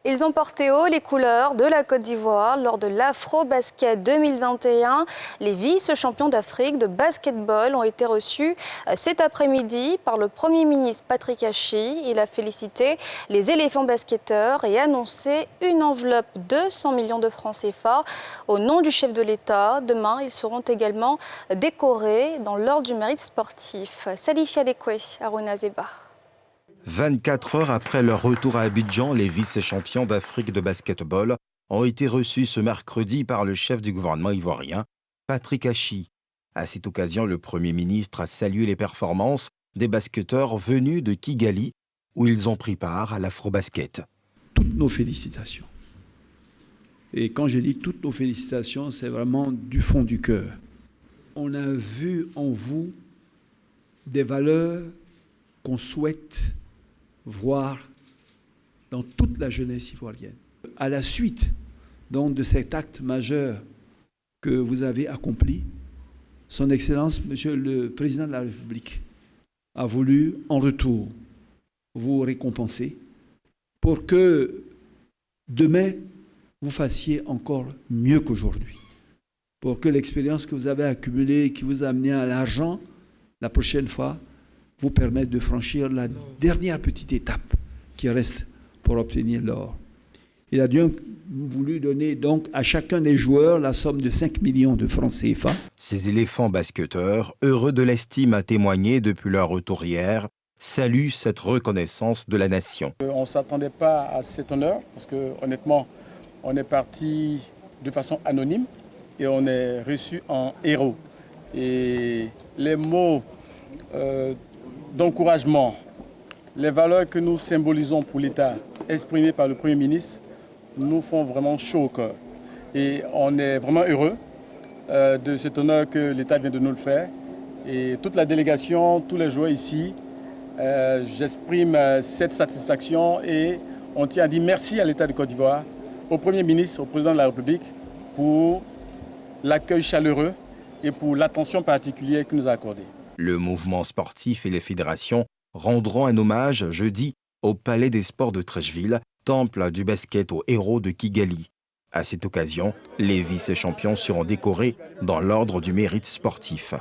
Ils ont porté haut les couleurs de la Côte d'Ivoire lors de l'Afro-Basket 2021. Les vice-champions d'Afrique de basketball ont été reçus cet après-midi par le Premier ministre Patrick Hachi. Il a félicité les éléphants basketteurs et annoncé une enveloppe de 100 millions de francs CFA au nom du chef de l'État. Demain, ils seront également décorés dans l'ordre du mérite sportif. Salifia Lekwe, Aruna Zeba. 24 heures après leur retour à Abidjan, les vice-champions d'Afrique de basketball ont été reçus ce mercredi par le chef du gouvernement ivoirien, Patrick Hachi. À cette occasion, le Premier ministre a salué les performances des basketteurs venus de Kigali, où ils ont pris part à l'Afro-Basket. Toutes nos félicitations. Et quand je dis toutes nos félicitations, c'est vraiment du fond du cœur. On a vu en vous des valeurs qu'on souhaite voir dans toute la jeunesse ivoirienne. À la suite donc de cet acte majeur que vous avez accompli, Son Excellence, Monsieur le Président de la République, a voulu en retour vous récompenser pour que demain, vous fassiez encore mieux qu'aujourd'hui. Pour que l'expérience que vous avez accumulée, qui vous a amené à l'argent, la prochaine fois, vous permettre de franchir la dernière petite étape qui reste pour obtenir l'or. Il a donc voulu donner donc à chacun des joueurs la somme de 5 millions de francs CFA. Ces éléphants basketteurs, heureux de l'estime à témoigner depuis leur retour hier, saluent cette reconnaissance de la nation. On ne s'attendait pas à cet honneur parce que honnêtement, on est parti de façon anonyme et on est reçu en héros. Et les mots d'encouragement, les valeurs que nous symbolisons pour l'État, exprimées par le Premier ministre, nous font vraiment chaud au cœur. Et on est vraiment heureux de cet honneur que l'État vient de nous le faire. Et toute la délégation, tous les joueurs ici, j'exprime cette satisfaction et on tient à dire merci à l'État de Côte d'Ivoire, au Premier ministre, au Président de la République pour l'accueil chaleureux et pour l'attention particulière qu'il nous a accordée. Le mouvement sportif et les fédérations rendront un hommage jeudi au Palais des Sports de Treichville, temple du basket aux héros de Kigali. À cette occasion, les vice-champions seront décorés dans l'ordre du mérite sportif.